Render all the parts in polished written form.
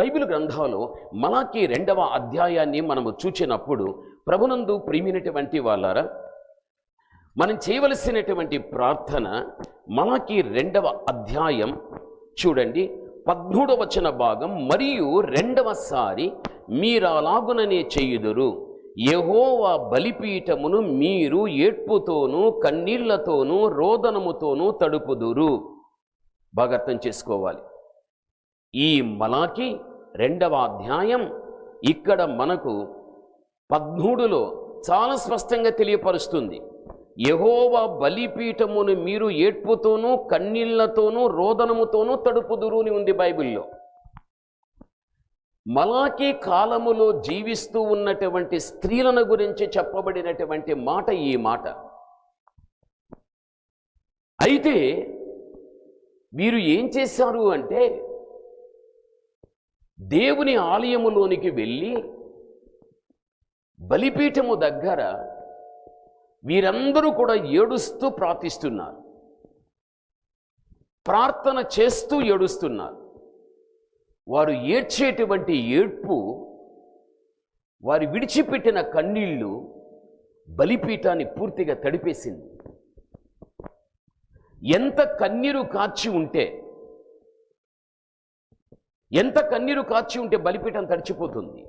Bible గ్రంథంలో మలాకీ 2వ అధ్యాయాన్ని మనము చూచినప్పుడు ప్రభునందు ప్రియమైనటువంటి వాళ్ళారా, మనం చేయవలసినటువంటి ప్రార్థన మలాకీ 2వ అధ్యాయం చూడండి, 13వ వచన భాగం. మరియు రెండవసారి మీరలాగుననే చేయుదురు, యెహోవా బలిపీఠమును మీరు ఏడ్పుతోనూ కన్నీళ్లతోనూ రోదనముతోనూ తడుపుదురు. బాగా అర్థం చేసుకోవాలి. ఈ మలాకీ 2వ అధ్యాయం ఇక్కడ మనకు 13లో చాలా స్పష్టంగా తెలియపరుస్తుంది. యెహోవా బలిపీఠమును మీరు ఏడ్పుతోనూ కన్నీళ్లతోనూ రోదనముతోనూ తడుపుదురు అని ఉంది బైబిల్లో. మలాకీ కాలములో జీవిస్తూ ఉన్నటువంటి స్త్రీలను గురించి చెప్పబడినటువంటి మాట ఈ మాట. అయితే వీరు ఏం చేశారు అంటే, దేవుని ఆలయములోనికి వెళ్ళి బలిపీఠము దగ్గర వీరందరూ కూడా ఏడుస్తూ ప్రార్థిస్తున్నారు, ప్రార్థన చేస్తూ ఏడుస్తున్నారు. వారు ఏడ్చేటువంటి ఏడ్పు, వారు విడిచిపెట్టిన కన్నీళ్లు బలిపీఠాన్ని పూర్తిగా తడిపేసింది. ఎంత కన్నీరు కార్చి ఉంటే బలిపీఠం తడిచిపోతుంది.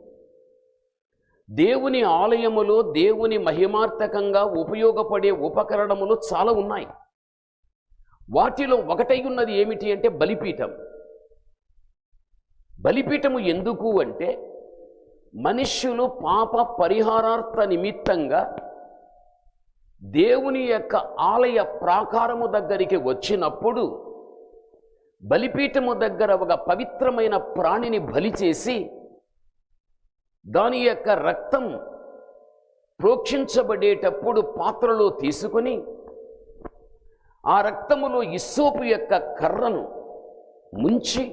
దేవుని ఆలయములో దేవుని మహిమార్థకంగా ఉపయోగపడే ఉపకరణములు చాలా ఉన్నాయి. వాటిలో ఒకటై ఉన్నది ఏమిటి అంటే బలిపీఠం. బలిపీఠము ఎందుకు అంటే, మనుష్యులు పాప పరిహారార్థ నిమిత్తంగా దేవుని యొక్క ఆలయ ప్రాకారము దగ్గరికి వచ్చినప్పుడు బలిపీఠము దగ్గర ఒక పవిత్రమైన ప్రాణిని బలి చేసి దాని యొక్క రక్తం ప్రోక్షించబడేటప్పుడు పాత్రలో తీసుకొని ఆ రక్తములో ఇస్సోపు యొక్క కర్రను ముంచి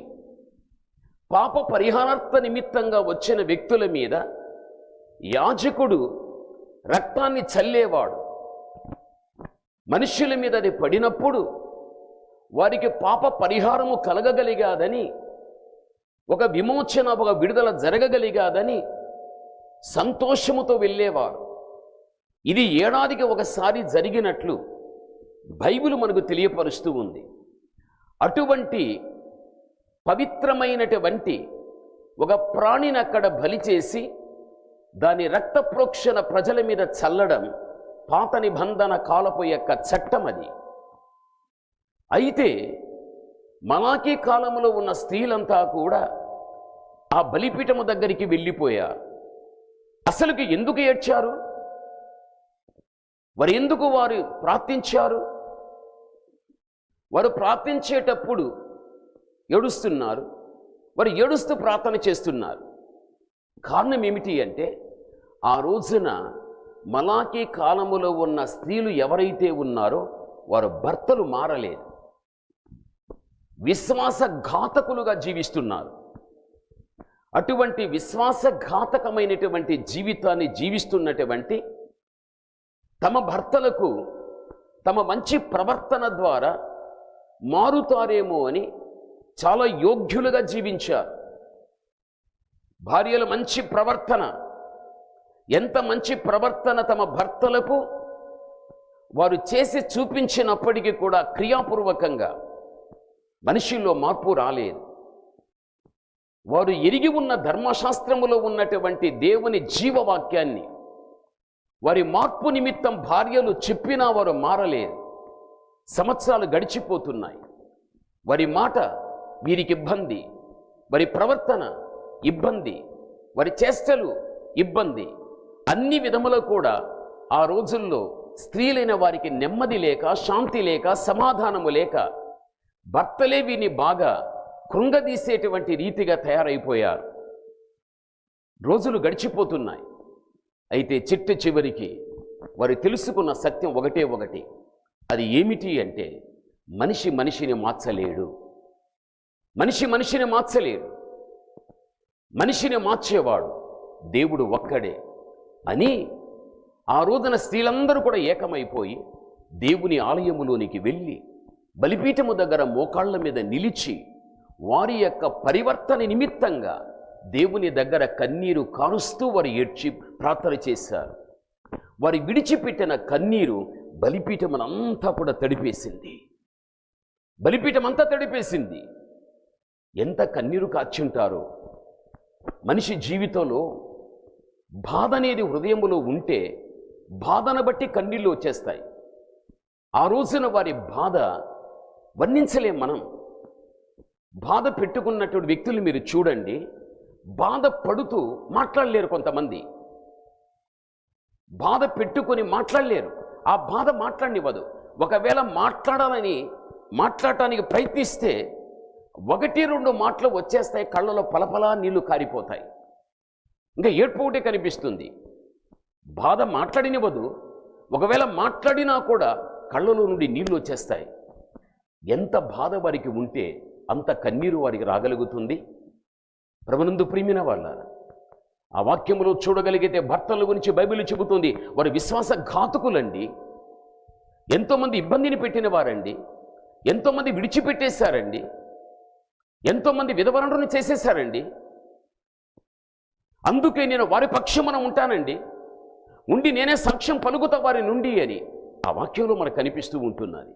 పాప పరిహారార్థ నిమిత్తంగా వచ్చిన వ్యక్తుల మీద యాజకుడు రక్తాన్ని చల్లేవాడు. మనుష్యుల మీద అది పడినప్పుడు వారికి పాప పరిహారము కలగగలిగాదని, ఒక విమోచన, ఒక విడుదల జరగగలిగాదని సంతోషముతో వెళ్ళేవారు. ఇది ఏడాదికి ఒకసారి జరిగినట్లు బైబిల్ మనకు తెలియపరుస్తూ ఉంది. అటువంటి పవిత్రమైనటువంటి ఒక ప్రాణిని అక్కడ బలి చేసి దాని రక్త ప్రోక్షణ ప్రజల మీద చల్లడం పాత నిబంధన కాలపు యొక్క చట్టం అది. అయితే మలాకీ కాలంలో ఉన్న స్త్రీలంతా కూడా ఆ బలిపీఠము దగ్గరికి వెళ్ళిపోయారు. అసలుకి ఎందుకు ఏడ్చారు? వారు ప్రార్థించారు? వారు ప్రార్థించేటప్పుడు ఏడుస్తున్నారు, వారు ఏడుస్తూ ప్రార్థన చేస్తున్నారు. కారణం ఏమిటి అంటే, ఆ రోజున మలాకీ కాలములో ఉన్న స్త్రీలు ఎవరైతే ఉన్నారో వారు భర్తలు మారలేదు, విశ్వాసఘాతకులుగా జీవిస్తున్నారు. అటువంటి విశ్వాసఘాతకమైనటువంటి జీవితాన్ని జీవిస్తున్నటువంటి తమ భర్తలకు తమ మంచి ప్రవర్తన ద్వారా మారుతారేమో అని చాలా యోగ్యులుగా జీవించారు. భార్యల మంచి ప్రవర్తన, ఎంత మంచి ప్రవర్తన తమ భర్తలకు వారు చేసి చూపించినప్పటికీ కూడా క్రియాపూర్వకంగా మనిషిలో మార్పు రాలేదు. వారు ఎరిగి ఉన్న ధర్మశాస్త్రములో ఉన్నటువంటి దేవుని జీవవాక్యాన్ని వారి మార్పు నిమిత్తం భార్యలు చెప్పినా వారు మారలేదు. సంవత్సరాలు గడిచిపోతున్నాయి. వారి మాట వీరికి ఇబ్బంది, వారి ప్రవర్తన ఇబ్బంది, వారి చేష్టలు ఇబ్బంది. అన్ని విధములో కూడా ఆ రోజుల్లో స్త్రీలైన వారికి నెమ్మది లేక, శాంతి లేక, సమాధానము లేక భర్తలే వీరిని బాగా కృంగదీసేటువంటి రీతిగా తయారైపోయారు. రోజులు గడిచిపోతున్నాయి. అయితే చిట్ట చివరికి వారు తెలుసుకున్న సత్యం ఒకటి. అది ఏమిటి అంటే, మనిషి మనిషిని మార్చలేడు. మనిషిని మార్చేవాడు దేవుడు ఒక్కడే అని ఆ రోజున స్త్రీలందరూ కూడా ఏకమైపోయి దేవుని ఆలయములోనికి వెళ్ళి బలిపీఠము దగ్గర మోకాళ్ళ మీద నిలిచి వారి యొక్క పరివర్తన నిమిత్తంగా దేవుని దగ్గర కన్నీరు కారుస్తూ వారు ఏడ్చి ప్రార్థన చేశారు. వారి విడిచిపెట్టిన కన్నీరు బలిపీఠమనంతా కూడా తడిపేసింది. బలిపీఠమంతా తడిపేసింది. ఎంత కన్నీరు కార్చుంటారో. మనిషి జీవితంలో బాధ అనేది హృదయంలో ఉంటే బాధను బట్టి కన్నీళ్ళు వచ్చేస్తాయి. ఆ రోజున వారి బాధ వర్ణించలేం మనం. బాధ పెట్టుకున్నటువంటి వ్యక్తులు మీరు చూడండి, బాధ పడుతూ మాట్లాడలేరు. కొంతమంది బాధ పెట్టుకొని మాట్లాడలేరు. ఆ బాధ మాట్లాడనివ్వదు. ఒకవేళ మాట్లాడటానికి ప్రయత్నిస్తే 1-2 మాటలు వచ్చేస్తాయి, కళ్ళలో పలపలా నీళ్లు కారిపోతాయి, ఇంకా ఏడ్పు ఒకటే కనిపిస్తుంది. బాధ మాట్లాడినివ్వదు. ఒకవేళ మాట్లాడినా కూడా కళ్ళలో నుండి నీళ్లు వచ్చేస్తాయి. ఎంత బాధ వారికి ఉంటే అంత కన్నీరు వారికి రాగలుగుతుంది. ప్రభునందు ప్రియమైన వాళ్ళారా, ఆ వాక్యములో చూడగలిగితే భర్తల గురించి బైబిల్ చెబుతుంది, వారు విశ్వాసఘాతకులండి. ఎంతోమంది ఇబ్బందిని పెట్టిన వారండి, ఎంతోమంది విడిచిపెట్టేశారండి, ఎంతోమంది విధవరణను చేసేశారండి. అందుకే నేను వారి పక్షమున ఉంటానండి, ఉండి నేనే సాక్ష్యం పలుకుతా వారి నుండి అని ఆ వాక్యంలో మనకు కనిపిస్తూ ఉంటున్నది.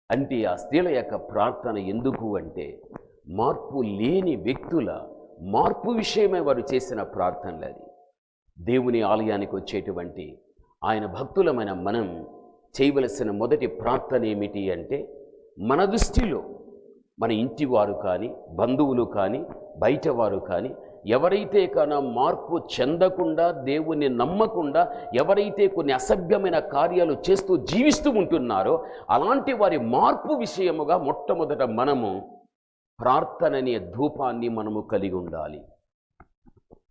అంటే ఆ స్త్రీల యొక్క ప్రార్థన ఎందుకు అంటే, మార్పు లేని వ్యక్తుల మార్పు విషయమై వారు చేసిన ప్రార్థనలు. అది దేవుని ఆలయానికి వచ్చేటువంటి ఆయన భక్తులమైన మనం చేయవలసిన మొదటి ప్రార్థన ఏమిటి అంటే, మన దృష్టిలో మన ఇంటి వారు కానీ, బంధువులు కానీ, బయట వారు కానీ ఎవరైతే కన్నా మార్పు చెందకుండా, దేవుణ్ణి నమ్మకుండా, ఎవరైతే కొన్ని అసభ్యమైన కార్యాలు చేస్తూ జీవిస్తూ ఉంటున్నారో అలాంటి వారి మార్పు విషయముగా మొట్టమొదట మనము ప్రార్థన అనే ధూపాన్ని మనము కలిగి ఉండాలి.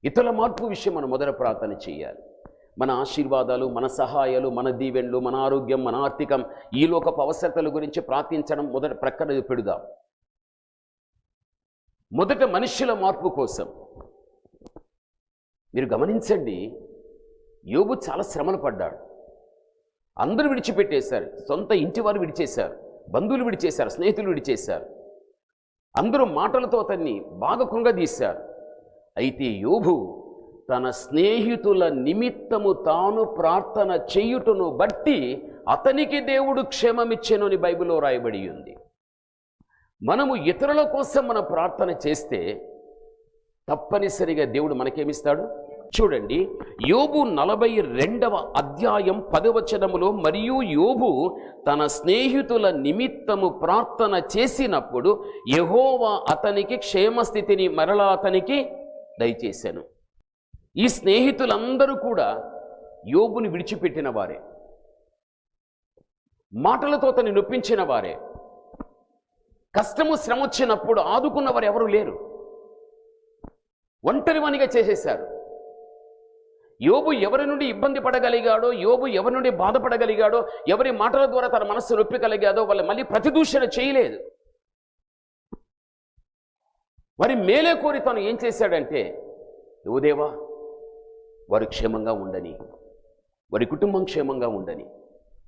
ఇతరుల మార్పు విషయం మనం మొదట ప్రార్థన చేయాలి. మన ఆశీర్వాదాలు, మన సహాయాలు, మన దీవెనలు, మన ఆరోగ్యం, మన ఆర్థికం, ఈ లోకపు అవసరతల గురించి ప్రార్థించడం మొదట ప్రక్కన పెడుదాం. మొదట మనుష్యుల మార్పు కోసం మీరు గమనించండి, యోబు చాలా శ్రమలు పడ్డాడు. అందరూ విడిచిపెట్టేశారు. సొంత ఇంటి వారు విడిచేశారు, బంధువులు విడిచేశారు, స్నేహితులు విడిచేశారు. అందరూ మాటలతో అతన్ని బాగా కృంగదీశారు. అయితే యోబు తన స్నేహితుల నిమిత్తము తాను ప్రార్థన చేయుటను బట్టి అతనికి దేవుడు క్షేమమిచ్చెను అని బైబిల్లో రాయబడి ఉంది. మనము ఇతరుల కోసం మనం ప్రార్థన చేస్తే తప్పనిసరిగా దేవుడు మనకేమిస్తాడు? చూడండి, యోబు 42వ అధ్యాయం 10వ వచనములో, మరియు యోబు తన స్నేహితుల నిమిత్తము ప్రార్థన చేసినప్పుడు యెహోవా అతనికి క్షేమస్థితిని మరలా అతనికి దయచేశాను. ఈ స్నేహితులందరూ కూడా యోబుని విడిచిపెట్టిన వారే, మాటలతో అతన్ని నొప్పించిన వారే, కష్టము శ్రమ వచ్చినప్పుడు ఆదుకున్న వారు ఎవరు లేరు, ఒంటరివానిగా చేసేశారు. యోబు ఎవరి నుండి ఇబ్బంది పడగలిగాడో, యోబు ఎవరి నుండి బాధపడగలిగాడో, ఎవరి మాటల ద్వారా తన మనస్సు నొప్పిగలిగాడో వాళ్ళు మళ్ళీ ప్రతిదూషణ చేయలేదు. వారి మేలే కోరి తను ఏం చేశాడంటే, ఓ దేవా వారు క్షేమంగా ఉండని, వారి కుటుంబం క్షేమంగా ఉండని,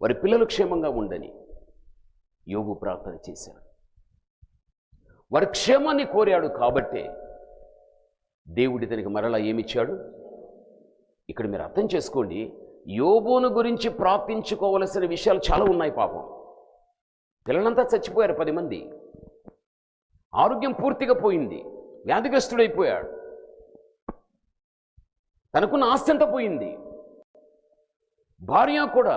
వారి పిల్లలు క్షేమంగా ఉండని యోబు ప్రార్థన చేశాడు. వారి క్షేమాన్ని కోరాడు కాబట్టే దేవుడి తనకి మరలా ఏమిచ్చాడు? ఇక్కడ మీరు అర్థం చేసుకోండి, యోబును గురించి ప్రార్థించుకోవలసిన విషయాలు చాలా ఉన్నాయి. పాపం పిల్లలంతా చచ్చిపోయారు, 10 మంది. ఆరోగ్యం పూర్తిగా పోయింది, వ్యాధిగ్రస్తుడైపోయాడు, తనకున్న ఆస్తి అంతా పోయింది. భార్య కూడా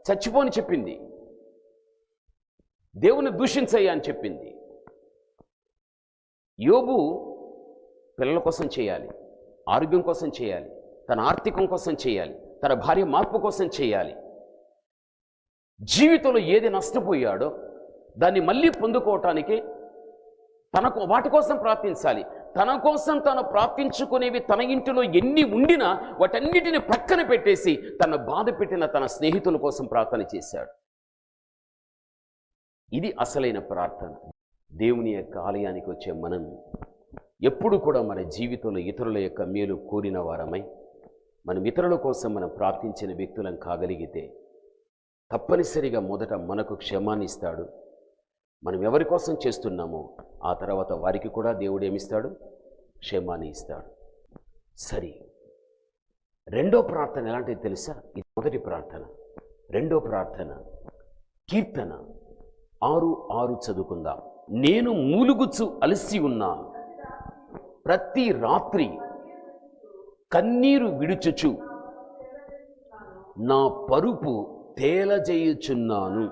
చచ్చిపోని చెప్పింది, దేవుని దూషించయ్యా అని చెప్పింది. యోబు పిల్లల కోసం చేయాలి, ఆరోగ్యం కోసం చేయాలి, తన ఆర్థికం కోసం చేయాలి, తన భార్య మార్పు కోసం చేయాలి. జీవితంలో ఏది నష్టపోయాడో దాన్ని మళ్ళీ పొందుకోవటానికి తనకు వాటి కోసం ప్రార్థించాలి. తన కోసం తాను ప్రార్థించుకునేవి తన ఇంటిలో ఎన్ని ఉండినా వాటన్నిటిని పక్కన పెట్టేసి తన బాధ పెట్టిన తన స్నేహితుల కోసం ప్రార్థన చేశాడు. ఇది అసలైన ప్రార్థన. దేవుని యొక్క ఆలయానికి వచ్చే మనం ఎప్పుడు కూడా మన జీవితంలో ఇతరుల యొక్క మేలు కోరిన వారమై మనం ఇతరుల కోసం మనం ప్రార్థించిన వ్యక్తులను కాగలిగితే తప్పనిసరిగా మొదట మనకు క్షేమాన్ని ఇస్తాడు, మనం ఎవరి కోసం చేస్తున్నామో ఆ తర్వాత వారికి కూడా దేవుడు ఏమిస్తాడు? క్షేమాన్ని ఇస్తాడు. సరే, రెండో ప్రార్థన ఎలాంటిది తెలుసా? ఇది మొదటి ప్రార్థన. రెండో ప్రార్థన కీర్తన 6:6 చదువుకుందాం. నేను మూలుగుచు అలసి ఉన్నాను, ప్రతి రాత్రి కన్నీరు విడుచుచు నా పరుపు తేలజేయుచున్నాను,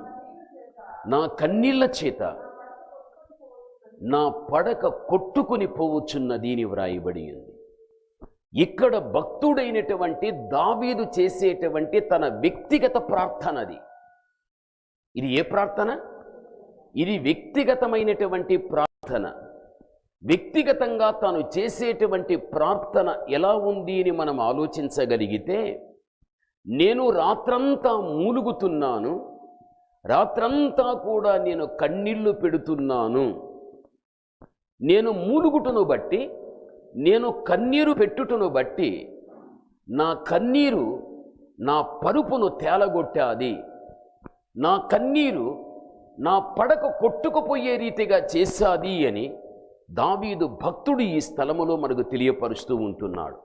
నా కన్నీళ్ల చేత నా పడక కొట్టుకుని పోవుచున్నది అని వ్రాయబడి ఉంది. ఇక్కడ భక్తుడైనటువంటి దావీదు చేసేటువంటి తన వ్యక్తిగత ప్రార్థనది. ఇది ఏ ప్రార్థన? ఇది వ్యక్తిగతమైనటువంటి ప్రార్థన. వ్యక్తిగతంగా తాను చేసేటువంటి ప్రార్థన ఎలా ఉంది అని మనం ఆలోచించగలిగితే, నేను రాత్రంతా మూలుగుతున్నాను, రాత్రంతా కూడా నేను కన్నీళ్లు పెడుతున్నాను. నేను మూలుగుటను బట్టి, నేను కన్నీరు పెట్టుటను బట్టి నా కన్నీరు నా పరుపును తేలగొట్టాది, నా కన్నీరు నా పడక కొట్టుకుపోయే రీతిగా చేశాది అని దావీదు భక్తుడు ఈ స్థలములో మనకు తెలియపరుస్తూ ఉంటున్నాడు.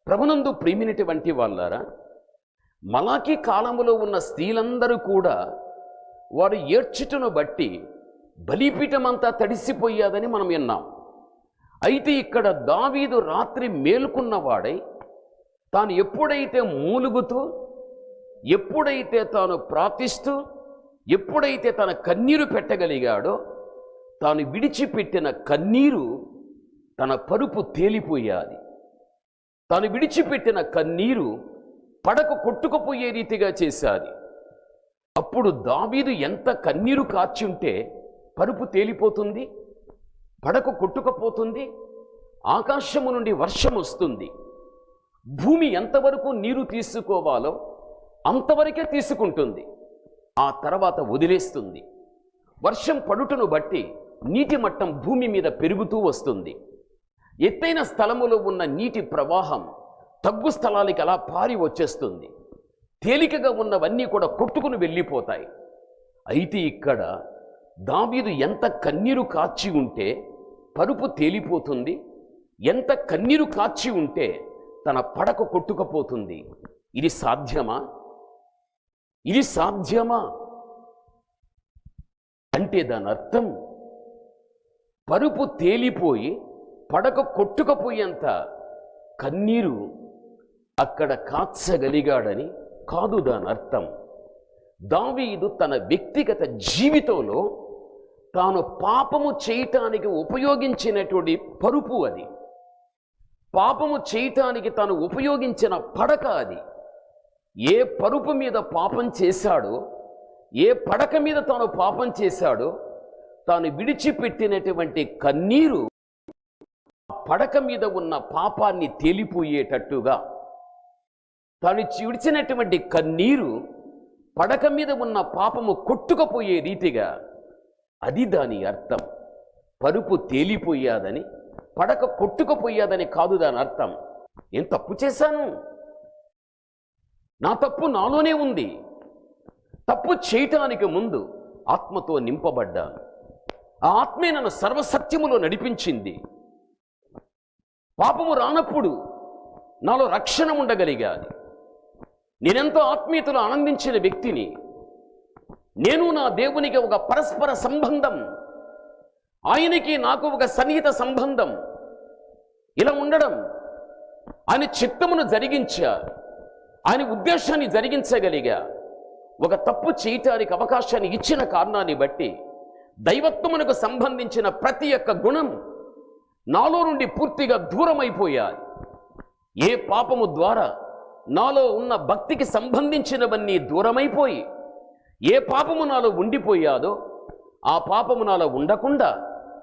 ప్రభునందు ప్రియమైనటువంటి వాళ్ళారా, మలాకీ కాలములో ఉన్న స్త్రీలందరూ కూడా వారు ఏడ్చుటను బట్టి బలిపీఠమంతా తడిసిపోయాదని మనం విన్నాం. అయితే ఇక్కడ దావీదు రాత్రి మేలుకున్నవాడై తాను ఎప్పుడైతే మూలుగుతూ, ఎప్పుడైతే తాను ప్రార్థిస్తూ, ఎప్పుడైతే తన కన్నీరు పెట్టగలిగాడో, తాను విడిచిపెట్టిన కన్నీరు తన పరుపు తేలిపోయాది. తాను విడిచిపెట్టిన కన్నీరు పడక కొట్టుకుపోయే రీతిగా చేశాది. అప్పుడు దావీదు ఎంత కన్నీరు కార్చి ఉంటే పరుపు తేలిపోతుంది, పడక కొట్టుకుపోతుంది, ఆకాశము నుండి వర్షం వస్తుంది, భూమి ఎంతవరకు నీరు తీసుకోవాలో అంతవరకే తీసుకుంటుంది, ఆ తర్వాత వదిలేస్తుంది. వర్షం పడుటను బట్టి నీటి మట్టం భూమి మీద పెరుగుతూ వస్తుంది. ఎత్తైన స్థలములో ఉన్న నీటి ప్రవాహం తగ్గు స్థలాలకి అలా పారి వచ్చేస్తుంది. తేలికగా ఉన్నవన్నీ కూడా కొట్టుకుని వెళ్ళిపోతాయి. అయితే ఇక్కడ దావీదు ఎంత కన్నీరు కార్చి ఉంటే పరుపు తేలిపోతుంది, ఎంత కన్నీరు కార్చి ఉంటే తన పడక కొట్టుకుపోతుంది. ఇది సాధ్యమా? ఇది సాధ్యమా అంటే దాని అర్థం పరుపు తేలిపోయి పడక కొట్టుకుపోయేంత కన్నీరు అక్కడ కాచగలిగాడని కాదు దాని అర్థం. దావీదు తన వ్యక్తిగత జీవితంలో తాను పాపము చేయటానికి ఉపయోగించినటువంటి పరుపు అది, పాపము చేయటానికి తాను ఉపయోగించిన పడక అది. ఏ పరుపు మీద పాపం చేశాడో, ఏ పడక మీద తాను పాపం చేశాడో, తాను విడిచిపెట్టినటువంటి కన్నీరు పడక మీద ఉన్న పాపాన్ని తేలిపోయేటట్టుగా, తాను విడిచినటువంటి కన్నీరు పడక మీద ఉన్న పాపము కొట్టుకుపోయే రీతిగా, అది దాని అర్థం. పరుపు తేలిపోయాదని, పడక కొట్టుకుపోయాదని కాదు దాని అర్థం. నేను తప్పు చేశాను, నా తప్పు నాలోనే ఉంది. తప్పు చేయటానికి ముందు ఆత్మతో నింపబడ్డాను. ఆ ఆత్మే నన్ను సర్వసత్యములో నడిపించింది. పాపము రానప్పుడు నాలో రక్షణ ఉండగలిగాది. నేనెంతో ఆత్మీయతలో ఆనందించిన వ్యక్తిని. నేను నా దేవునికి ఒక పరస్పర సంబంధం, ఆయనకి నాకు ఒక సన్నిహిత సంబంధం. ఇలా ఉండడం ఆయన చిత్తమును జరిగించా, ఆయన ఉద్దేశాన్ని జరిగించగలిగా. ఒక తప్పు చేయటానికి అవకాశాన్ని ఇచ్చిన కారణాన్ని బట్టి దైవత్వమునకు సంబంధించిన ప్రతి ఒక్క గుణం నాలో నుండి పూర్తిగా దూరమైపోయాయి. ఏ పాపము ద్వారా నాలో ఉన్న భక్తికి సంబంధించినవన్నీ దూరమైపోయి, ఏ పాపము నాలో ఉండిపోయాదో ఆ పాపము నాలో ఉండకుండా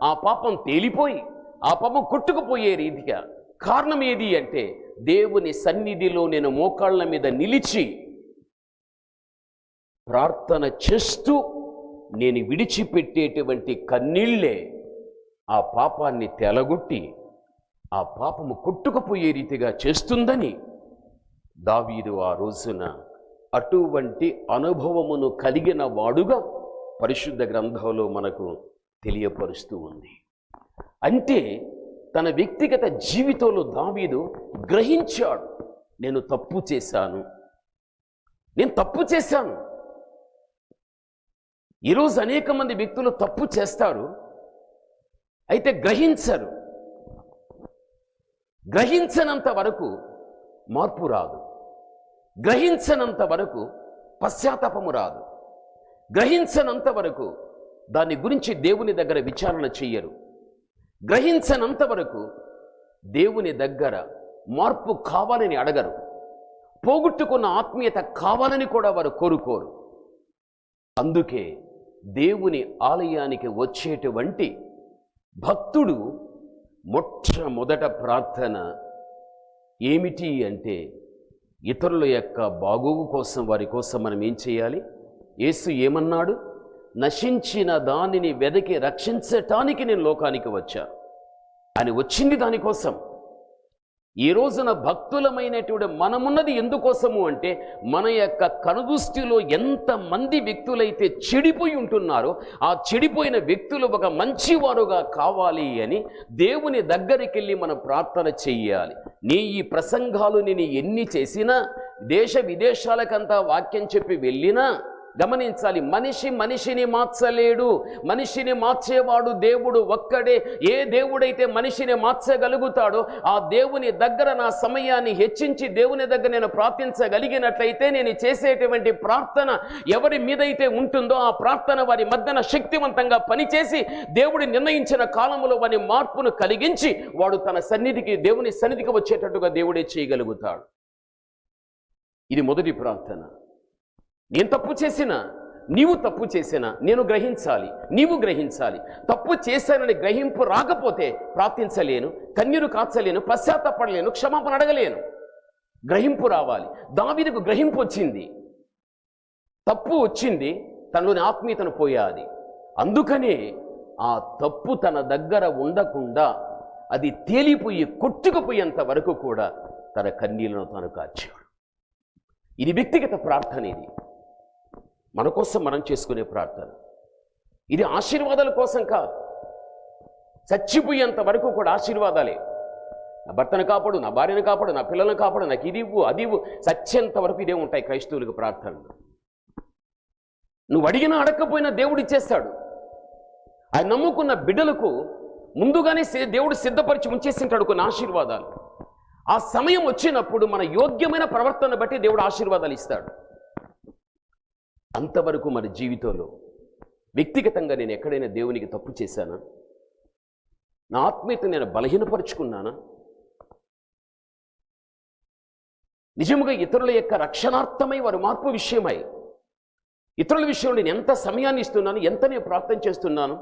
ఆ పాపం తేలిపోయి ఆ పాపం కొట్టుకుపోయే రీతిగా. కారణం ఏది అంటే, దేవుని సన్నిధిలో నేను మోకాళ్ళ మీద నిలిచి ప్రార్థన చేస్తూ నేను విడిచిపెట్టేటువంటి కన్నీళ్లే ఆ పాపాన్ని తెలగొట్టి ఆ పాపము కొట్టుకుపోయే రీతిగా చేస్తుందని దావీదు ఆ రోజున అటువంటి అనుభవమును కలిగిన వాడుగా పరిశుద్ధ గ్రంథంలో మనకు తెలియపరుస్తూ ఉంది. అంటే తన వ్యక్తిగత జీవితంలో దావీదు గ్రహించాడు, నేను తప్పు చేశాను. ఈరోజు అనేక మంది వ్యక్తులు తప్పు చేస్తారు, అయితే గ్రహించరు. గ్రహించనంత వరకు మార్పు రాదు, గ్రహించనంత వరకు పశ్చాత్తాపము రాదు, గ్రహించనంత వరకు దాని గురించి దేవుని దగ్గర విచారణ చెయ్యరు, గ్రహించనంత వరకు దేవుని దగ్గర మార్పు కావాలని అడగరు, పోగొట్టుకున్న ఆత్మీయత కావాలని కూడా వారు కోరుకోరు. అందుకే దేవుని ఆలయానికి వచ్చేటువంటి భక్తుడు మొట్టమొదట ప్రార్థన ఏమిటి అంటే, ఇతరుల యొక్క బాగోగు కోసం, వారి కోసం మనం ఏం చేయాలి? యేసు ఏమన్నాడు? నశించిన దానిని వెదకి రక్షించటానికి నేను లోకానికి వచ్చా అని వచ్చింది దానికోసం. ఈ రోజున భక్తులమైనటువంటి మనమున్నది ఎందుకోసము అంటే, మన యొక్క కనుదృష్టిలో ఎంతమంది వ్యక్తులైతే చెడిపోయి ఉంటున్నారో ఆ చెడిపోయిన వ్యక్తులు ఒక మంచివారుగా కావాలి అని దేవుని దగ్గరికి వెళ్ళి మనం ప్రార్థన చెయ్యాలి. నీ ఈ ప్రసంగాలు నేను ఎన్ని చేసినా, దేశ విదేశాలకంతా వాక్యం చెప్పి వెళ్ళినా గమనించాలి, మనిషిని మార్చలేడు. మనిషిని మార్చేవాడు దేవుడు ఒక్కడే. ఏ దేవుడైతే మనిషిని మార్చగలుగుతాడో ఆ దేవుని దగ్గర నా సమయాన్ని హెచ్చించి దేవుని దగ్గర నేను ప్రార్థించగలిగినట్లయితే నేను చేసేటువంటి ప్రార్థన ఎవరి మీదైతే ఉంటుందో ఆ ప్రార్థన వారి మధ్యన శక్తివంతంగా పనిచేసి దేవుడు నిర్ణయించిన కాలంలో వారి మార్పును కలిగించి వాడు తన సన్నిధికి, దేవుని సన్నిధికి వచ్చేటట్టుగా దేవుడే చేయగలుగుతాడు. ఇది మొదటి ప్రార్థన. నేను తప్పు చేసినా, నీవు తప్పు చేసినా నేను గ్రహించాలి, నీవు గ్రహించాలి. తప్పు చేశానని గ్రహింపు రాకపోతే ప్రార్థించలేను, కన్నీరు కాచలేను, పశ్చాత్తాపడలేను, క్షమాపణ అడగలేను. గ్రహింపు రావాలి. దావీదుకు గ్రహింపు వచ్చింది, తప్పు వచ్చింది, తనలోని ఆత్మీయతను పోయాది. అందుకనే ఆ తప్పు తన దగ్గర ఉండకుండా అది తేలిపోయి కొట్టుకుపోయేంత వరకు కూడా తన కన్నీళ్లను తాను కార్చాడు. ఇది వ్యక్తిగత ప్రార్థన. ఇది మన కోసం మనం చేసుకునే ప్రార్థన. ఇది ఆశీర్వాదాల కోసం కాదు. చచ్చిపోయేంత వరకు కూడా ఆశీర్వాదాలే. నా భర్తను కాపాడు, నా భార్యను కాపాడు, నా పిల్లలను కాపాడు, నాకు ఇది ఇవ్వు, అది ఇవ్వు, చచ్చేంత వరకు ఇదే ఉంటాయి క్రైస్తవులకు ప్రార్థనలు. నువ్వు అడిగినా అడగకపోయినా దేవుడు ఇచ్చేస్తాడు. ఆయన నమ్ముకున్న బిడ్డలకు ముందుగానే దేవుడు సిద్ధపరిచి ఉంచేసింటాడు కొన్ని ఆశీర్వాదాలు. ఆ సమయం వచ్చినప్పుడు మన యోగ్యమైన ప్రవర్తన బట్టి దేవుడు ఆశీర్వాదాలు ఇస్తాడు. అంతవరకు మన జీవితంలో వ్యక్తిగతంగా నేను ఎక్కడైనా దేవునికి తప్పు చేశానా? నా ఆత్మీయత నేను బలహీనపరుచుకున్నానా? నిజముగా ఇతరుల యొక్క రక్షణార్థమై, వారి మార్పు విషయమై, ఇతరుల విషయంలో నేను ఎంత సమయాన్ని ఇస్తున్నాను, ఎంత నేను ప్రార్థన చేస్తున్నాను?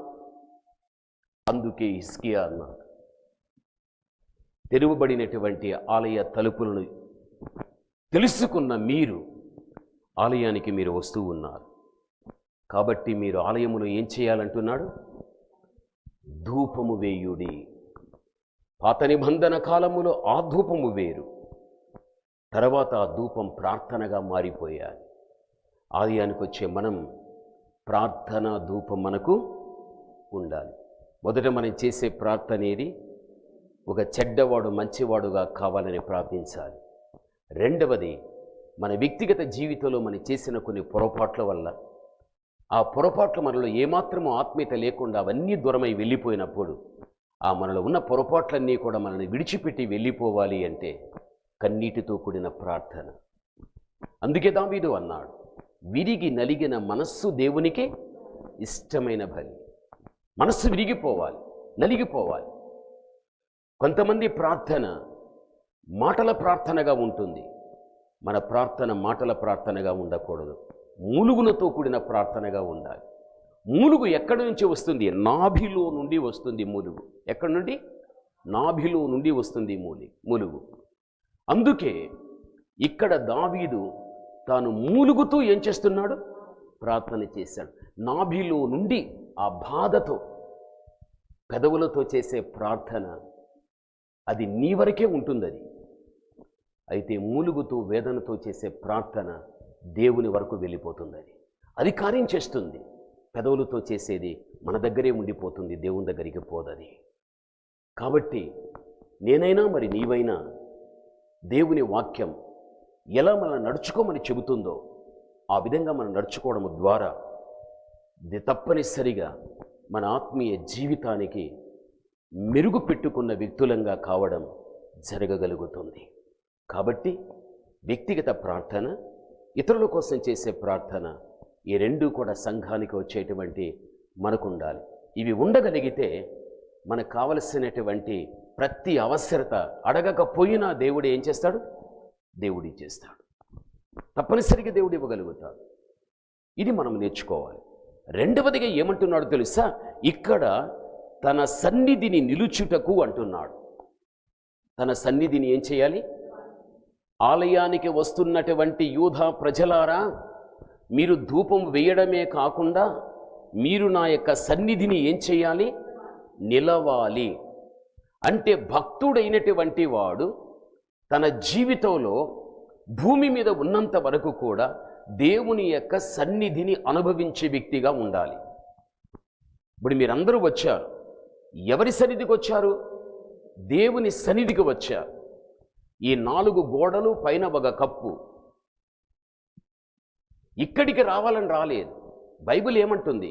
అందుకే హిజ్కియా అన్నాడు, తెరువబడినటువంటి ఆలయ తలుపులను తెలుసుకున్న మీరు ఆలయానికి మీరు వస్తూ ఉన్నారు. కాబట్టి మీరు ఆలయములో ఏం చేయాలంటున్నాడు? ధూపము వేయుడి. పాత నిబంధన కాలములో ఆ ధూపము వేరు, తర్వాత ఆ ధూపం ప్రార్థనగా మారిపోయాలి. ఆలయానికి వచ్చే మనం ప్రార్థన ధూపం మనకు ఉండాలి. మొదట మనం చేసే ప్రార్థన ఏది? ఒక చెడ్డవాడు మంచివాడుగా కావాలని ప్రార్థించాలి. రెండవది, మన వ్యక్తిగత జీవితంలో మనం చేసిన కొన్ని పొరపాట్ల వల్ల ఆ పొరపాట్లు మనలో ఏమాత్రమూ ఆత్మీయత లేకుండా అవన్నీ దూరమై వెళ్ళిపోయినప్పుడు ఆ మనలో ఉన్న పొరపాట్లన్నీ కూడా మనల్ని విడిచిపెట్టి వెళ్ళిపోవాలి అంటే కన్నీటితో కూడిన ప్రార్థన. అందుకే దావీదు అన్నాడు, విరిగి నలిగిన మనస్సు దేవునికి ఇష్టమైన బలి. మనస్సు విరిగిపోవాలి, నలిగిపోవాలి. కొంతమంది ప్రార్థన మాటల ప్రార్థనగా ఉంటుంది. మన ప్రార్థన మాటల ప్రార్థనగా ఉండకూడదు, మూలుగులతో కూడిన ప్రార్థనగా ఉండాలి. మూలుగు ఎక్కడి నుంచి వస్తుంది? నాభిలో నుండి వస్తుంది మూలుగు. ఎక్కడి నుండి? నాభిలో నుండి వస్తుంది మూలుగు. అందుకే ఇక్కడ దావీదు తాను మూలుగుతూ ఏం చేస్తున్నాడు? ప్రార్థన చేశాడు. నాభిలో నుండి ఆ బాధతో పెదవులతో చేసే ప్రార్థన అది నీ వరకే ఉంటుంది. అయితే మూలుగుతూ వేదనతో చేసే ప్రార్థన దేవుని వరకు వెళ్ళిపోతుంది. అది కార్యం చేస్తుంది. పెదవులతో చేసేది మన దగ్గరే ఉండిపోతుంది, దేవుని దగ్గరికి పోదని. కాబట్టి నేనైనా మరి నీవైనా దేవుని వాక్యం ఎలా మనం నడుచుకోమని చెబుతుందో ఆ విధంగా మనం నడుచుకోవడం ద్వారా తప్పనిసరిగా మన ఆత్మీయ జీవితానికి మెరుగు పెట్టుకున్న వ్యక్తులంగా కావడం జరగగలుగుతుంది. కాబట్టి వ్యక్తిగత ప్రార్థన, ఇతరుల కోసం చేసే ప్రార్థన, ఈ రెండూ కూడా సంఘానికి వచ్చేటువంటి మనకు ఉండాలి. ఇవి ఉండగలిగితే మనకు కావలసినటువంటి ప్రతి అవసరత అడగకపోయినా దేవుడు ఏం చేస్తాడు? దేవుడు ఇచ్చేస్తాడు. తప్పనిసరిగా దేవుడు ఇవ్వగలుగుతాడు. ఇది మనం నేర్చుకోవాలి. రెండవదిగా ఏమంటున్నాడు తెలుసా? ఇక్కడ తన సన్నిధిని నిలుచుటకు అంటున్నాడు. తన సన్నిధిని ఏం చేయాలి? ఆలయానికి వస్తున్నటువంటి యూదా ప్రజలారా, మీరు ధూపం వేయడమే కాకుండా మీరు నా యొక్క సన్నిధిని ఏం చేయాలి? నిలవాలి. అంటే భక్తుడైనటువంటి వాడు తన జీవితంలో భూమి మీద ఉన్నంత వరకు కూడా దేవుని యొక్క సన్నిధిని అనుభవించే వ్యక్తిగా ఉండాలి. ఇప్పుడు మీరందరూ వచ్చారు. ఎవరి సన్నిధికి వచ్చారు? దేవుని సన్నిధికి వచ్చారు. ఈ 4 గోడలు, పైన ఒక కప్పు. ఇక్కడికి రావాలని రాలేదు. బైబిల్ ఏమంటుంది?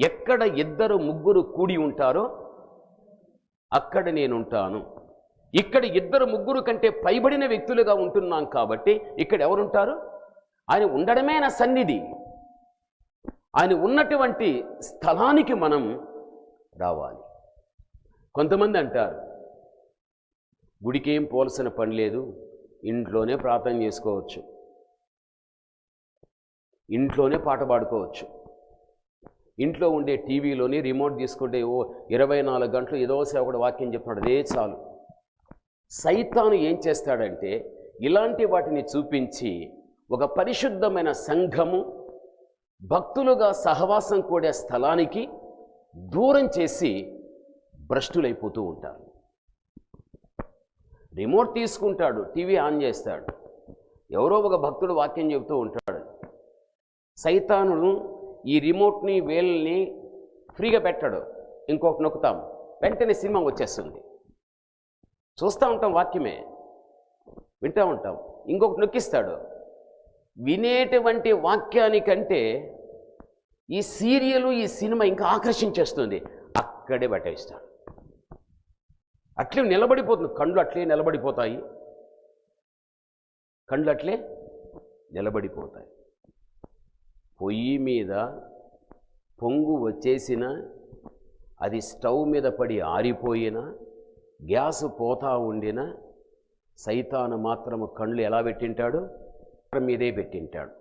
ఎక్కడ 2 3 కూడి ఉంటారో అక్కడ నేనుంటాను. ఇక్కడ 2 3 కంటే పైబడిన వ్యక్తులుగా ఉంటున్నాం కాబట్టి ఇక్కడ ఎవరుంటారు? ఆయన ఉండడమే నా సన్నిధి. ఆయన ఉన్నటువంటి స్థలానికి మనం రావాలి. కొంతమంది అంటారు, గుడికేం పోల్సిన పని లేదు, ఇంట్లోనే ప్రార్థన చేసుకోవచ్చు, ఇంట్లోనే పాట పాడుకోవచ్చు, ఇంట్లో ఉండే టీవీలోని రిమోట్ తీసుకుంటే 24 గంటలు ఏదో సేవకుడు వాక్యం చెప్తున్నాడు, అదే చాలు. సైతాను ఏం చేస్తాడంటే ఇలాంటి వాటిని చూపించి ఒక పరిశుద్ధమైన సంఘము, భక్తులుగా సహవాసం కూడే స్థలానికి దూరం చేసి భ్రష్టులైపోతూ ఉంటారు. రిమోట్ తీసుకుంటాడు, టీవీ ఆన్ చేస్తాడు, ఎవరో ఒక భక్తుడు వాక్యం చెబుతూ ఉంటాడు. సైతాను ఈ రిమోట్ని, వేల్ని ఫ్రీగా పెట్టాడు. ఇంకొకటి నొక్కుతాం, వెంటనే సినిమా వచ్చేస్తుంది. చూస్తూ ఉంటాం, వాక్యమే వింటూ ఉంటాం. ఇంకొకటి నొక్కిస్తాడు. వినేటువంటి వాక్యానికంటే ఈ సీరియలు, ఈ సినిమా ఇంకా ఆకర్షించేస్తుంది. అక్కడే పట్టేస్తాడు. అట్లే నిలబడిపోతుంది. కళ్ళు అట్లే నిలబడిపోతాయి. కళ్ళు అట్లే నిలబడిపోతాయి. పొయ్యి మీద పొంగు వచ్చేసిన, అది స్టవ్ మీద పడి ఆరిపోయిన, గ్యాస్ పోతా ఉండిన, సైతాను మాత్రము కళ్ళు ఎలా పెట్టింటాడు? మీదే పెట్టింటాడు.